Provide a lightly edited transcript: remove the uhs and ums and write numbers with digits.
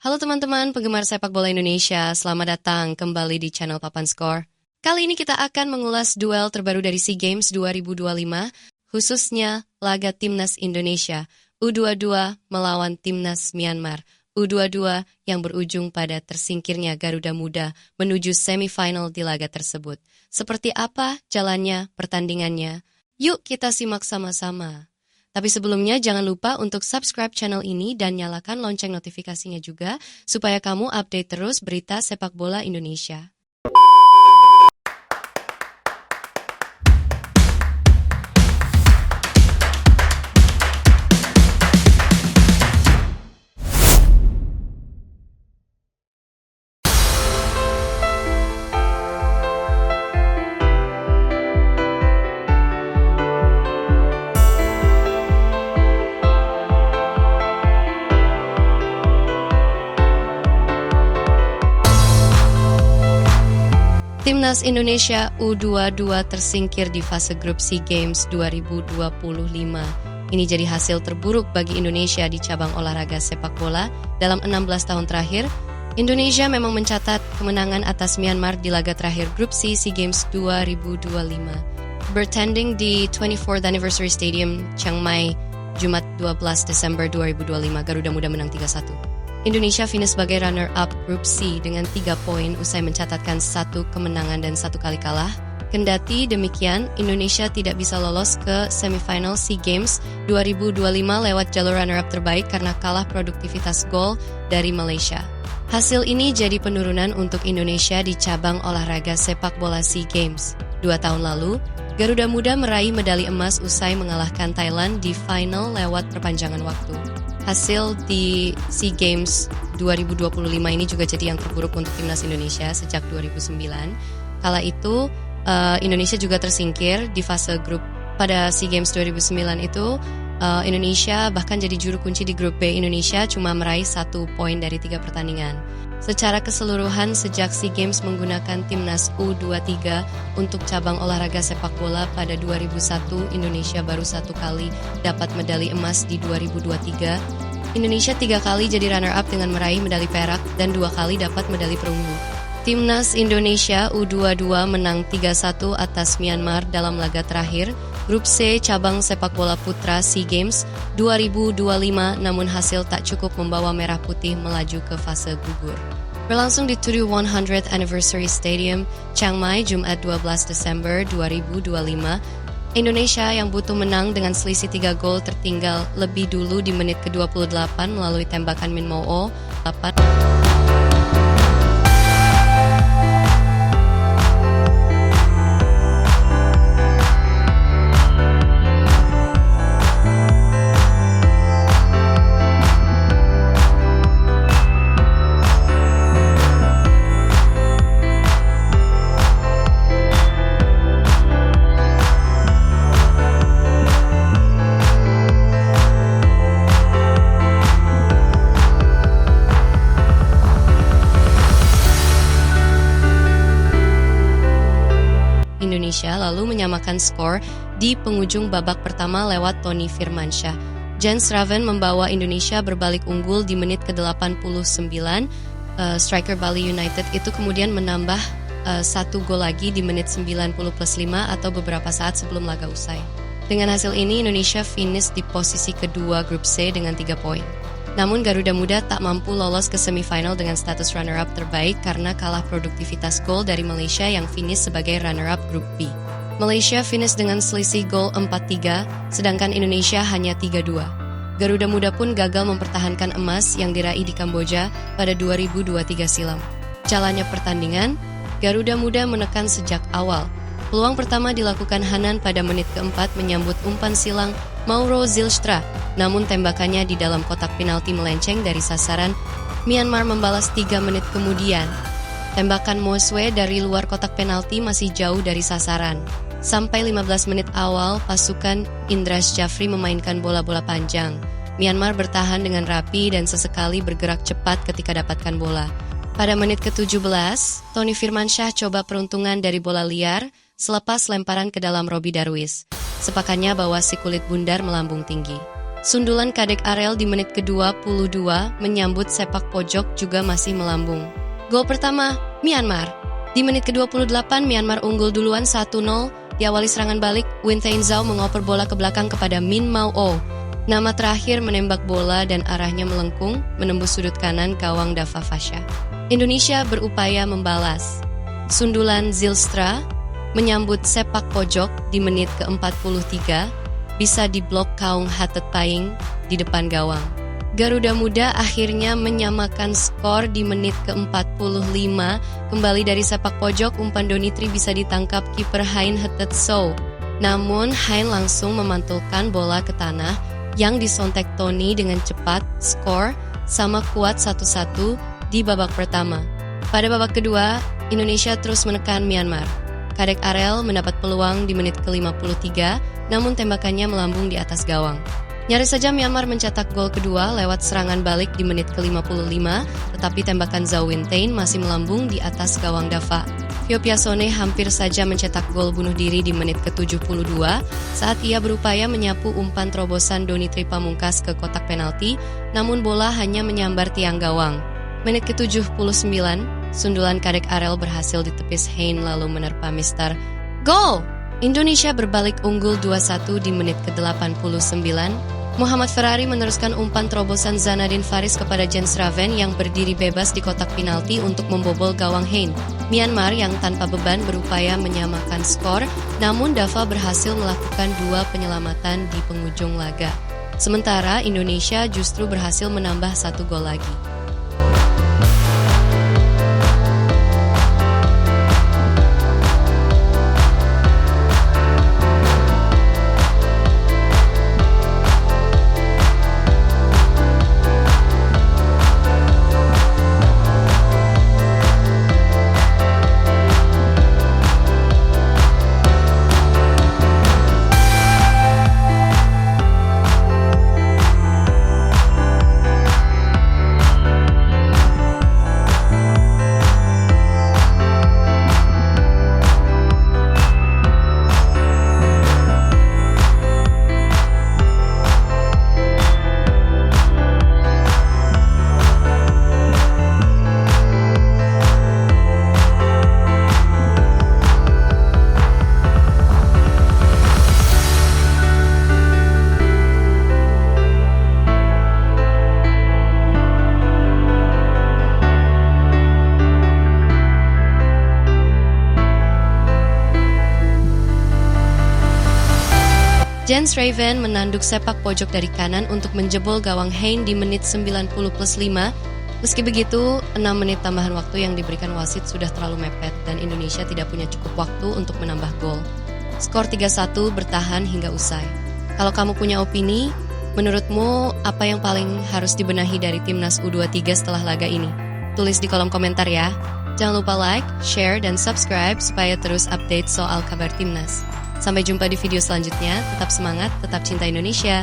Halo teman-teman penggemar sepak bola Indonesia, selamat datang kembali di channel Papan Skor. Kali ini kita akan mengulas duel terbaru dari SEA Games 2025, khususnya laga Timnas Indonesia, U22 melawan Timnas Myanmar. U22 yang berujung pada tersingkirnya Garuda Muda menuju semifinal di laga tersebut. Seperti apa jalannya pertandingannya? Yuk kita simak sama-sama. Tapi sebelumnya jangan lupa untuk subscribe channel ini dan nyalakan lonceng notifikasinya juga supaya kamu update terus berita sepak bola Indonesia. Timnas Indonesia U22 tersingkir di fase grup SEA Games 2025. Ini jadi hasil terburuk bagi Indonesia di cabang olahraga sepak bola dalam 16 tahun terakhir. Indonesia memang mencatat kemenangan atas Myanmar di laga terakhir grup SEA Games 2025. Bertanding di 24th Anniversary Stadium, Chiang Mai, Jumat 12 Desember 2025, Garuda Muda menang 3-1. Indonesia finish sebagai runner-up Grup C dengan 3 poin usai mencatatkan 1 kemenangan dan 1 kali kalah. Kendati demikian, Indonesia tidak bisa lolos ke semifinal SEA Games 2025 lewat jalur runner-up terbaik karena kalah produktivitas gol dari Malaysia. Hasil ini jadi penurunan untuk Indonesia di cabang olahraga sepak bola SEA Games. 2 tahun lalu, Garuda Muda meraih medali emas usai mengalahkan Thailand di final lewat perpanjangan waktu. Hasil di SEA Games 2025 ini juga jadi yang terburuk untuk Timnas Indonesia sejak 2009. Kala itu, Indonesia juga tersingkir di fase grup. Pada SEA Games 2009 itu, Indonesia bahkan jadi juru kunci di grup B. Indonesia cuma meraih 1 poin dari 3 pertandingan. Secara keseluruhan, sejak SEA Games menggunakan Timnas U23 untuk cabang olahraga sepak bola pada 2001, Indonesia baru 1 kali dapat medali emas di 2023. Indonesia 3 kali jadi runner-up dengan meraih medali perak dan 2 kali dapat medali perunggu. Timnas Indonesia U22 menang 3-1 atas Myanmar dalam laga terakhir Grup C cabang sepak bola putra SEA Games 2025, namun hasil tak cukup membawa Merah Putih melaju ke fase gugur. Berlangsung di 100th Anniversary Stadium, Chiang Mai, Jumat 12 Desember 2025, Indonesia yang butuh menang dengan selisih 3 gol tertinggal lebih dulu di menit ke-28 melalui tembakan Min Mo-o. Indonesia lalu menyamakan skor di penghujung babak pertama lewat Tony Firmansyah. Jens Raven membawa Indonesia berbalik unggul di menit ke-89. Striker Bali United itu kemudian menambah 1 gol lagi di menit 90+5 atau beberapa saat sebelum laga usai. Dengan hasil ini, Indonesia finish di posisi kedua grup C dengan 3 poin. Namun Garuda Muda tak mampu lolos ke semifinal dengan status runner-up terbaik karena kalah produktivitas gol dari Malaysia yang finish sebagai runner-up grup B. Malaysia finish dengan selisih gol 4-3, sedangkan Indonesia hanya 3-2. Garuda Muda pun gagal mempertahankan emas yang diraih di Kamboja pada 2023 silam. Jalannya pertandingan, Garuda Muda menekan sejak awal. Peluang pertama dilakukan Hanan pada menit keempat menyambut umpan silang Mauro Zylstra, namun tembakannya di dalam kotak penalti melenceng dari sasaran. Myanmar membalas 3 menit kemudian. Tembakan Moswe dari luar kotak penalti masih jauh dari sasaran. Sampai 15 menit awal, pasukan Indras Jafri memainkan bola-bola panjang. Myanmar bertahan dengan rapi dan sesekali bergerak cepat ketika dapatkan bola. Pada menit ke-17, Tony Firmansyah coba peruntungan dari bola liar selepas lemparan ke dalam Robbie Darwish. Sepakannya bahwa si kulit bundar melambung tinggi. Sundulan Kadek Arel di menit ke-22 menyambut sepak pojok juga masih melambung. Gol pertama, Myanmar. Di menit ke-28, Myanmar unggul duluan 1-0. Diawali serangan balik, Win Thain Zhao mengoper bola ke belakang kepada Min Mao Oh. Nama terakhir menembak bola dan arahnya melengkung, menembus sudut kanan gawang Dava Fasha. Indonesia berupaya membalas. Sundulan Zylstra menyambut sepak pojok di menit ke-43, bisa diblok Kaung Hatet Paing di depan gawang. Garuda Muda akhirnya menyamakan skor di menit ke-45. Kembali dari sepak pojok, umpan Donitri bisa ditangkap kiper Hein Hetet So. Namun Hein langsung memantulkan bola ke tanah yang disontek Tony dengan cepat. Skor sama kuat 1-1 di babak pertama. Pada babak kedua, Indonesia terus menekan Myanmar. Kadek Arel mendapat peluang di menit ke-53, namun tembakannya melambung di atas gawang. Nyaris saja Myanmar mencetak gol kedua lewat serangan balik di menit ke-55, tetapi tembakan Zhao Win Thain masih melambung di atas gawang Dava. Phyo Piasone hampir saja mencetak gol bunuh diri di menit ke-72 saat ia berupaya menyapu umpan terobosan Donitri Pamungkas ke kotak penalti, namun bola hanya menyambar tiang gawang. Menit ke-79, sundulan Kadek Arel berhasil ditepis Hein lalu menerpa Mister Gol! Indonesia berbalik unggul 2-1 di menit ke-89. Muhammad Ferrari meneruskan umpan terobosan Zanadin Faris kepada Jens Raven yang berdiri bebas di kotak penalti untuk membobol gawang Hein. Myanmar yang tanpa beban berupaya menyamakan skor, namun Dava berhasil melakukan 2 penyelamatan di penghujung laga. Sementara Indonesia justru berhasil menambah 1 gol lagi. Jens Raven menanduk sepak pojok dari kanan untuk menjebol gawang Hein di menit 90+5. Meski begitu, 6 menit tambahan waktu yang diberikan wasit sudah terlalu mepet dan Indonesia tidak punya cukup waktu untuk menambah gol. Skor 3-1 bertahan hingga usai. Kalau kamu punya opini, menurutmu apa yang paling harus dibenahi dari Timnas U23 setelah laga ini? Tulis di kolom komentar ya. Jangan lupa like, share, dan subscribe supaya terus update soal kabar Timnas. Sampai jumpa di video selanjutnya, tetap semangat, tetap cinta Indonesia.